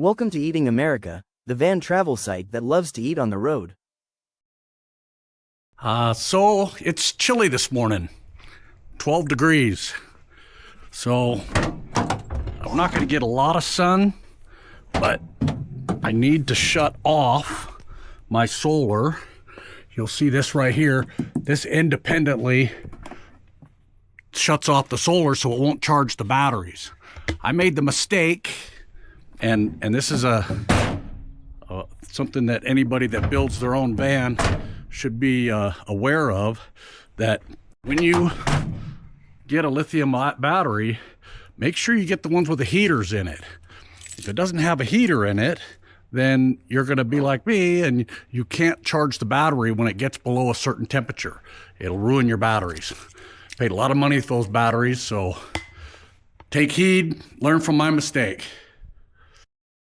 Welcome to Eating America, the van travel site that loves to eat on the road. So it's chilly this morning, 12 degrees. So I'm not going to get a lot of sun, but I need to shut off my solar. You'll see this right here. This independently shuts off the solar so it won't charge the batteries. I made the mistake, and this is something that anybody that builds their own van should be aware of, that when you get a lithium battery, make sure you get the ones with the heaters in it. If it doesn't have a heater in it, then you're going to be like me and you can't charge the battery when it gets below a certain temperature. It'll ruin your batteries. Paid a lot of money for those batteries, so take heed, learn from my mistake.